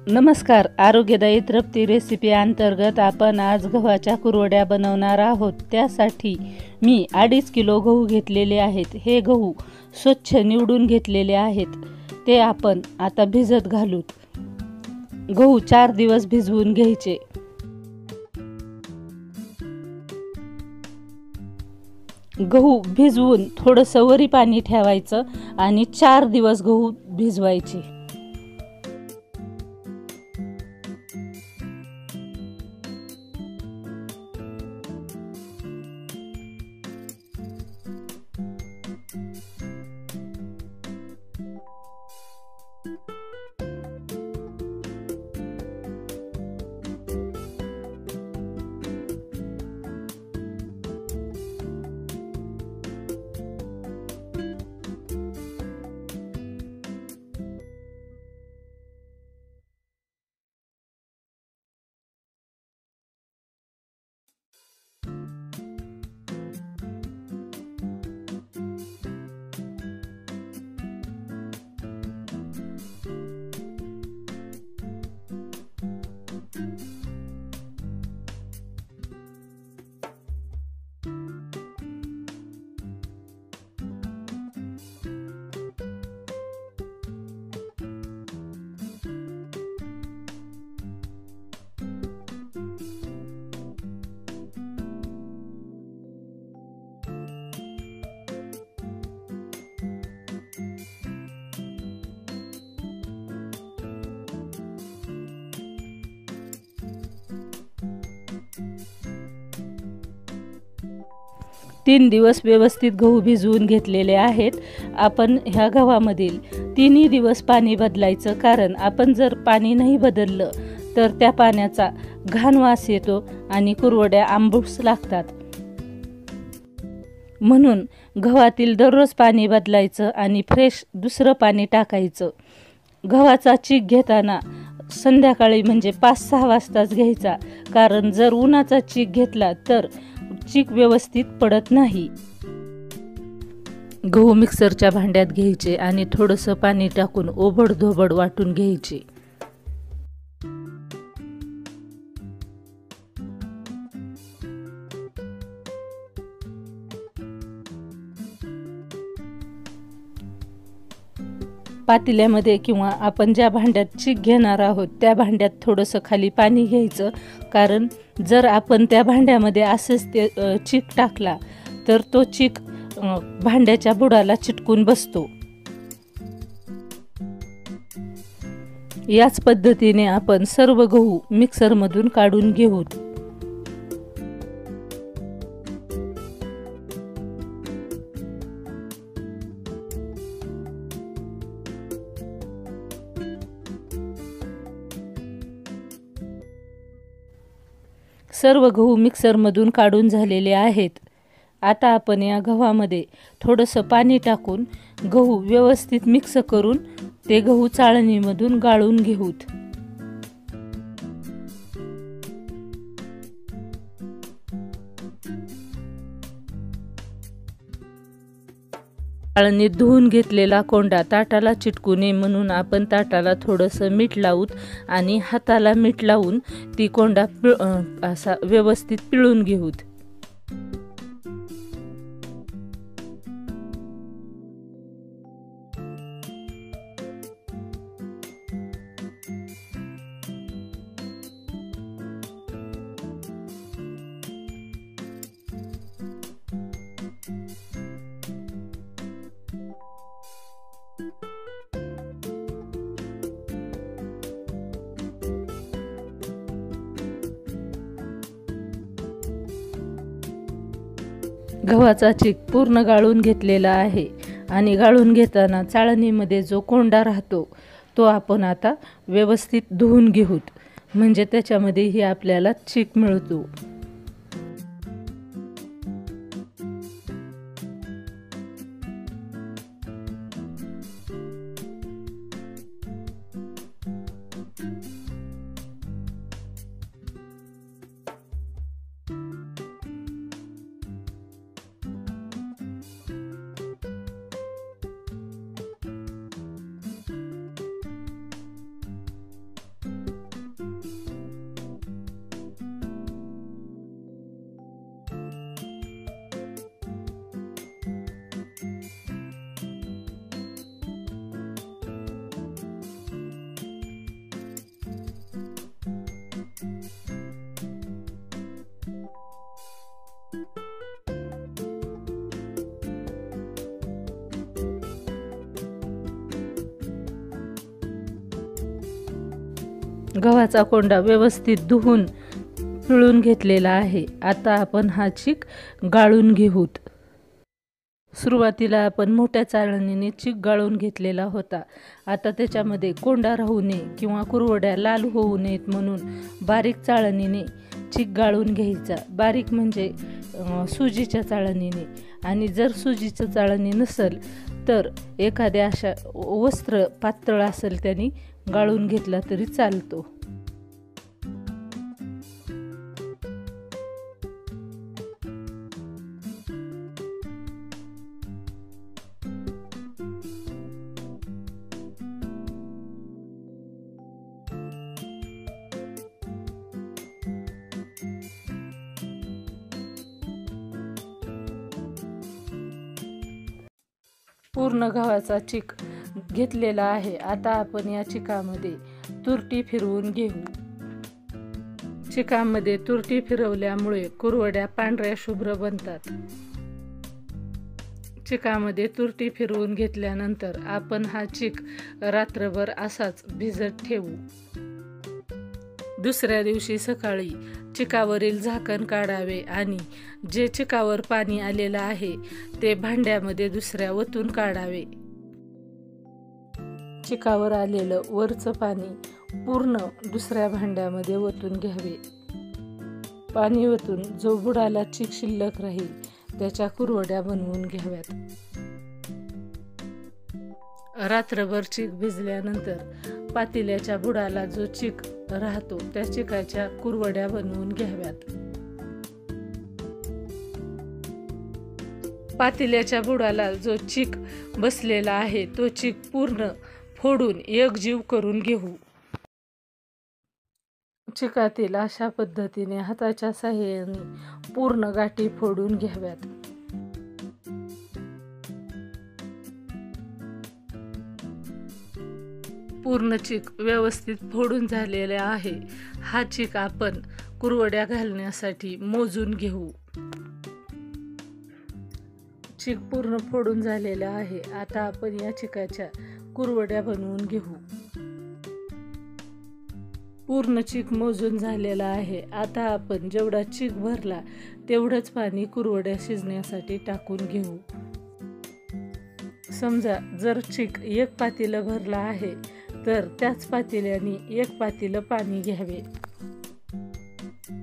नमस्कार. आरोग्यदायी तृप्ती रेसिपी अंतर्गत आपण आज गव्हाच्या कुरवड्या बनवणार आहोत. त्यासाठी मी 2.5 किलो गहू घेतलेले आहेत. हे गहू स्वच्छ निवडून घेतलेले आहेत. ते आपण आता भिजत घालूत. गहू 4 दिवस भिजवून घ्यायचे. गहू भिजवून थोडंसं वरी पाणी ठेवायचं आणि 4 दिवस गहू भिजवायचे. तीन दिवस व्यवस्थित गहू भिजवून घेतलेले आहेत. आपण ह्या गव्हामधील 3 दिवस पाणी बदलायचं, कारण आपण जर पाणी नाही बदललं तर त्या पाण्याचा घाण वास येतो आणि कुरवड्या आंबूस लागतात. म्हणून गव्हातील दररोज पाणी बदलायचं आणि फ्रेश दुसरं पाणी टाकायचं. गव्हाचा चीक घेताना संध्याकाळी म्हणजे 5-6 वाजताच घ्यायचा, कारण जर उन्हाचा चीक घेतला तर चीक व्यवस्थित पडत नाही. गहू मिक्सरच्या भांड्यात घ्यायचे आणि थोडंसं पाणी टाकून ओबडधोबड वाटून घ्यायचे. पातेल्यामध्ये किंवा आपण ज्या भांड्यात चीक घेणार आहोत त्या भांड्यात थोडंसं खाली पाणी घ्यायचं, कारण जर आपण त्या भांड्यामध्ये असंच ते चीक टाकला तर तो चीक भांड्याच्या बुडाला चिटकून बसतो. याच पद्धतीने आपण सर्व गहू मिक्सरमधून काढून घेऊ. सर्व गहू मिक्सरमधून काढून झालेले आहेत. आता आपण या गव्हामध्ये थोडंसं पाणी टाकून गहू व्यवस्थित मिक्स करून ते गहू चाळणीमधून गाळून घेऊत. चाळणीत धुवून घेतलेला कोंडा ताटाला चिटकू नये म्हणून आपण ताटाला थोडंसं मीठ लावूत आणि हाताला मीठ लावून ती कोंडा असा व्यवस्थित पिळून घेऊत. गव्हाचा चीक पूर्ण गाळून घेतलेला आहे आणि गाळून घेताना चाळणीमध्ये जो कोंडा राहतो तो आपण आता व्यवस्थित धुवून घेऊत, म्हणजे त्याच्यामध्येही आपल्याला चीक मिळतो. गव्हाचा कोंडा व्यवस्थित धुवून पिळून घेतलेला आहे. आता आपण हा चीक गाळून घेऊत. सुरुवातीला आपण मोठ्या चाळणीने चीक गाळून घेतलेला होता. आता त्याच्यामध्ये कोंडा राहू नये किंवा कुरवड्या लाल होऊ नयेत म्हणून बारीक चाळणीने चीक गाळून घ्यायचा. बारीक म्हणजे सुजीच्या चाळणीने. आणि जर सुजीचं चाळणी नसेल तर एखाद्या अशा वस्त्र पातळ असेल त्याने गाळून घेतला तरी चालतो. पूर्ण गव्हाचा चीक घेतलेला आहे. आता आपण या चिकामध्ये तुरटी फिरवून घेऊ. चिकामध्ये तुरटी फिरवल्यामुळे कुरवड्या पांढऱ्या शुभ्र बनतात. चिकामध्ये तुरटी फिरवून घेतल्यानंतर आपण हा चीक रात्रभर असाच भिजत ठेवू. दुसऱ्या दिवशी सकाळी चिकावरील झाकण काढावे आणि जे चिकावर पाणी आलेलं आहे ते भांड्यामध्ये दुसऱ्या ओतून काढावे. चिकावर आलेलं वरचं पाणी पूर्ण दुसऱ्या भांड्यामध्ये ओतून घ्यावे. पाणी ओतून जो बुडाला चीक शिल्लक राहील त्याच्या कुरवड्या बनवून घ्याव्यात. रात्रभर चीक भिजल्यानंतर पातेल्याच्या बुडाला जो चीक राहतो त्या चिकाच्या कुरवड्या बनवून घ्याव्यात. पातेल्याच्या बुडाला जो चीक बसलेला आहे तो चीक पूर्ण फोडून एकजीव करून घेऊ. चिकातील अशा पद्धतीने हाताच्या साहाय्याने पूर्ण गाठी फोडून घ्याव्यात. पूर्ण चीक व्यवस्थित फोडून झालेला आहे. हा चीक आपण कुरवड्या घालण्यासाठी मोजून घेऊ. चीक पूर्ण फोडून झालेला आहे. आता आपण या चिकाच्या कुरवड्या बनवून घेऊ. पूर्ण चीक मोजून झालेला आहे. आता आपण जेवढा चीक भरला तेवढंच पाणी कुरवड्या शिजण्यासाठी टाकून घेऊ. समजा जर चीक 1 पातेलं भरला आहे तर त्याच पातेल्याने 1 पातेलं पाणी घ्यावे.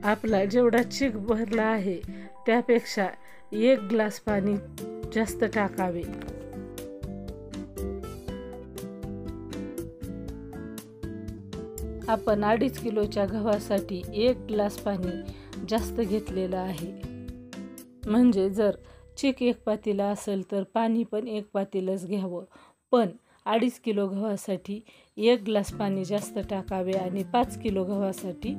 आपला जेवढा चीक भरला आहे त्यापेक्षा 1 ग्लास पाणी जास्त टाकावे. आपण 2.5 किलोच्या गव्हासाठी 1 ग्लास पाणी जास्त घेतलेलं आहे. म्हणजे जर चीक 1 पातेला असेल तर पाणी पण 1 पातेलंच घ्यावं. पण 2.5 किलो गव्हासाठी 1 ग्लास पाणी जास्त टाकावे आणि 5 किलो गव्हासाठी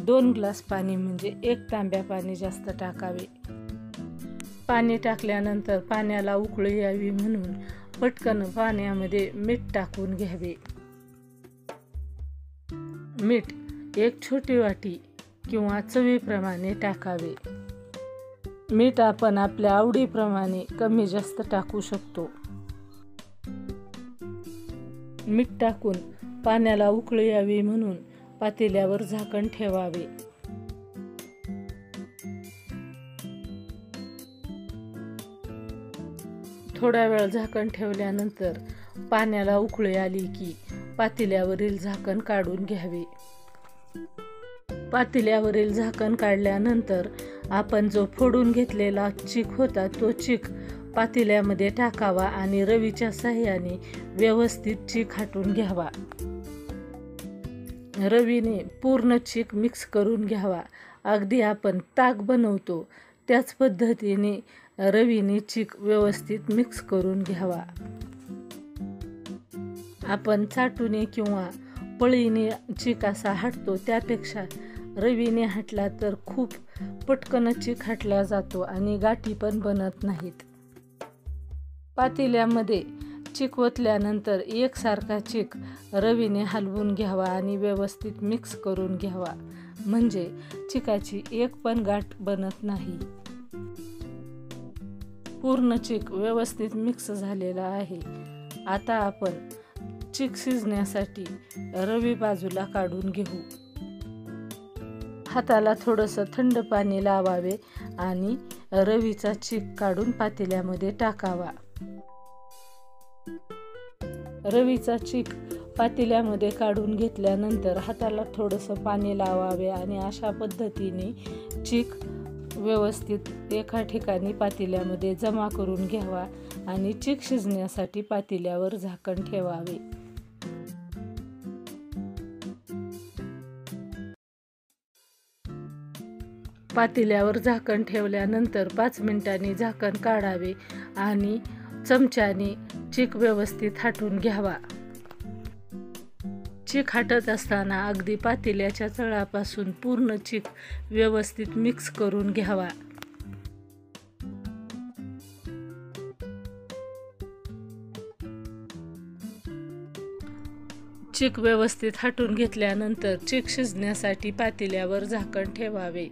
2 ग्लास पाणी म्हणजे 1 तांब्या पाणी जास्त टाकावे. पाणी टाकल्यानंतर पाण्याला उकळी यावी म्हणून पटकन पाण्यामध्ये मीठ टाकून घ्यावे. मीठ 1 छोटी वाटी किंवा चवीप्रमाणे टाकावे. मीठ आपण आपल्या आवडीप्रमाणे कमी जास्त टाकू शकतो. मीठ टाकून पाण्याला उकळी यावी म्हणून पातेल्यावर झाकण ठेवावे. थोडा वेळ झाकण ठेवल्यानंतर पाण्याला उकळी आली की पातेल्यावरील झाकण काढून घ्यावे. पातेल्यावरील झाकण काढल्यानंतर आपण जो फोडून घेतलेला चीक होता तो चीक पातेल्यामध्ये टाकावा आणि रवीच्या साहाय्याने व्यवस्थित चीक हाटून घ्यावा. रवीने पूर्ण चीक मिक्स करून घ्यावा. अगदी आपण ताक बनवतो त्याच पद्धतीने रवीने चीक व्यवस्थित मिक्स करून घ्यावा. आपण चाटूने किंवा पळीने चीक असा हाटतो त्यापेक्षा रवीने हाटला तर खूप पटकन चीक हाटला जातो आणि गाठी पण बनत नाहीत. पातेल्यामध्ये चीक ओतल्यानंतर एकसारखा चीक रवीने हलवून घ्यावा आणि व्यवस्थित मिक्स करून घ्यावा. म्हणजे चिकाची एक पण गाठ बनत नाही. पूर्ण चीक व्यवस्थित मिक्स झालेला आहे. आता आपण चीक शिजण्यासाठी रवी बाजूला काढून घेऊ. हाताला थोडंसं थंड पाणी लावावे आणि रवीचा चीक काढून पातेल्यामध्ये टाकावा. रवीचा चीक पातेल्यामध्ये काढून घेतल्यानंतर हाताला थोडंसं पाणी लावावे आणि अशा पद्धतीने चीक व्यवस्थित एका ठिकाणी पातेल्यामध्ये जमा करून घ्यावा आणि चीक शिजण्यासाठी पातेल्यावर झाकण ठेवावे. पातेल्यावर झाकण ठेवल्यानंतर 5 मिनिटांनी झाकण काढावे आणि चमच्याने चीक व्यवस्थित हाटून घ्यावा. चीक हाटत असताना अगदी पातेल्याच्या तळापासून पूर्ण चीक व्यवस्थित मिक्स करून घ्यावा. चीक व्यवस्थित हाटून घेतल्यानंतर चीक शिजण्यासाठी पातेल्यावर झाकण ठेवावे.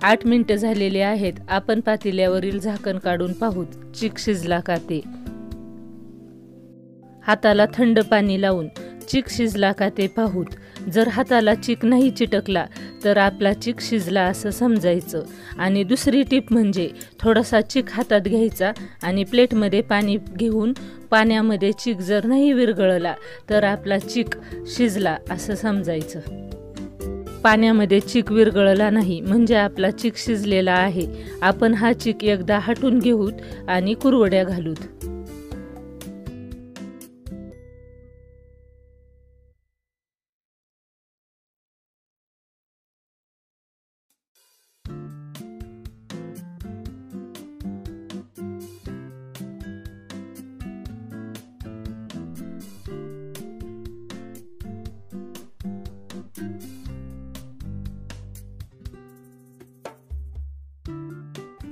आठ मिनिटं झालेली आहेत. आपण पातेल्यावरील झाकण काढून पाहू चीक शिजला का ते. हाताला थंड पाणी लावून चीक शिजला का ते पाहूत. जर हाताला चीक नाही चिटकला तर आपला चीक शिजला असं समजायचं. आणि दुसरी टीप म्हणजे थोडासा चीक हातात घ्यायचा आणि प्लेटमध्ये पाणी घेऊन पाण्यामध्ये चीक जर नाही विरघळला तर आपला चीक शिजला असं समजायचं. पाण्यामध्ये चीक विरघळला नाही म्हणजे आपला चीक शिजलेला आहे. आपण हा चीक एकदा हाटून घेऊत आणि कुरवड्या घालूत.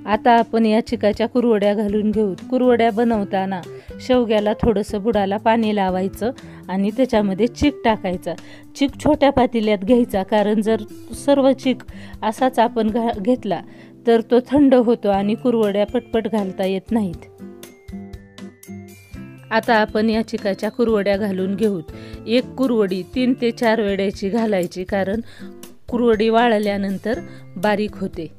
आता आपण या चिकाच्या कुरवड्या घालून घेऊ. कुरवड्या बनवताना शेवग्याला थोडंसं बुडाला पाणी लावायचं आणि त्याच्यामध्ये चीक टाकायचा. चीक छोट्या पातेल्यात घ्यायचा, कारण जर सर्व चीक असाच आपण घेतला तर तो थंड होतो आणि कुरवड्या पटपट घालता येत नाहीत. आता आपण या चिकाच्या कुरवड्या घालून घेऊ. एक कुरवडी 3 ते 4 वेळेची घालायची, कारण कुरवडी वाळल्यानंतर बारीक होते.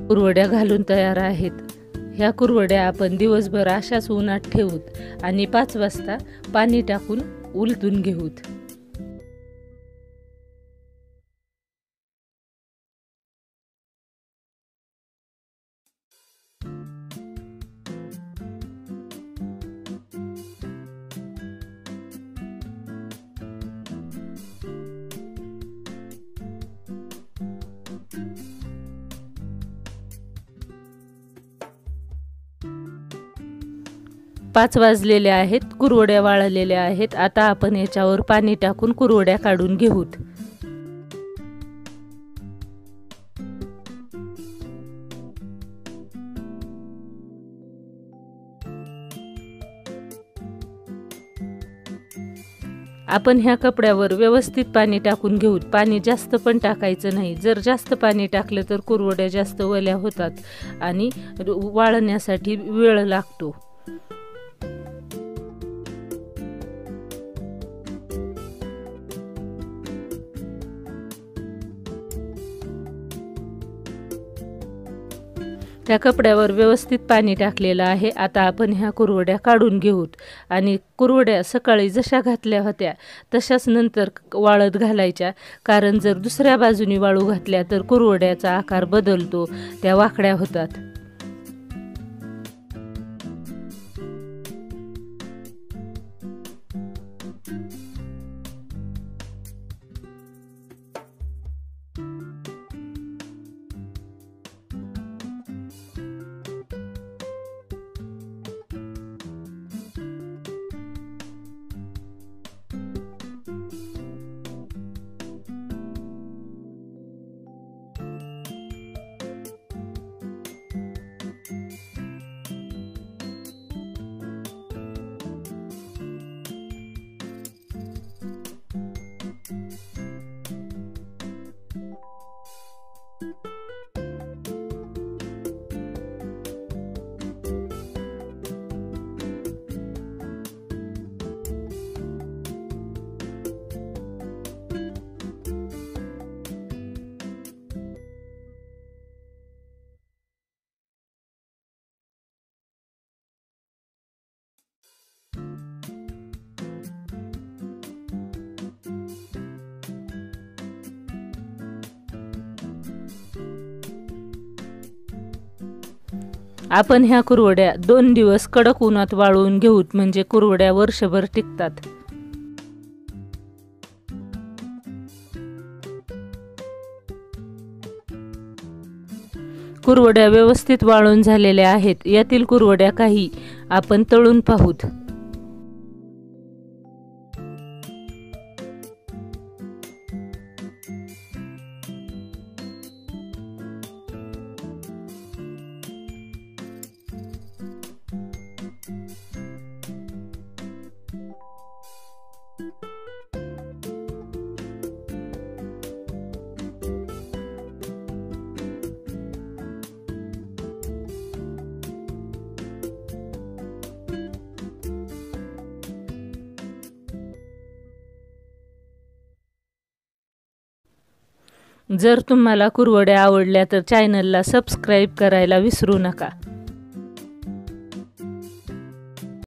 कुरवड्या घालून तयार आहेत. ह्या कुरवड्या आपण दिवसभर अशाच उन्हात ठेवूत आणि 5 वाजता पाणी टाकून उलटून घेऊत. पाच वाजलेले आहेत. कुरवड्या वाळलेल्या आहेत. आता आपण याच्यावर पाणी टाकून कुरवड्या काढून घेऊत. आपण ह्या कपड्यावर व्यवस्थित पाणी टाकून घेऊ। पाणी जास्त पण टाकायचं नाही, जर जास्त पाणी टाकलं तर कुरवड्या जास्त ओल्या होतात आणि वाळण्यासाठी वेळ लागतो। त्या कपड्यावर व्यवस्थित पाणी टाकलेलं आहे। आता आपण ह्या कुरवड्या काढून घेऊत आणि कुरवड्या सकाळी जशा घातल्या होत्या तशाच नंतर वाळत घालायच्या, कारण जर दुसऱ्या बाजूनी वाळू घातल्या तर कुरवड्याचा आकार बदलतो, त्या वाकड्या होतात। आपण ह्या कुरवड्या 2 दिवस कडक उन्हात वाळवून घेऊत, म्हणजे कुरवड्या वर्षभर टिकतात। कुरवड्या व्यवस्थित वाळून झालेल्या आहेत। यातील कुरवड्या काही आपण तळून पाहूत। जर तुम्हाला कुरवड्या आवडल्या तर चॅनलला सबस्क्राईब करायला विसरू नका।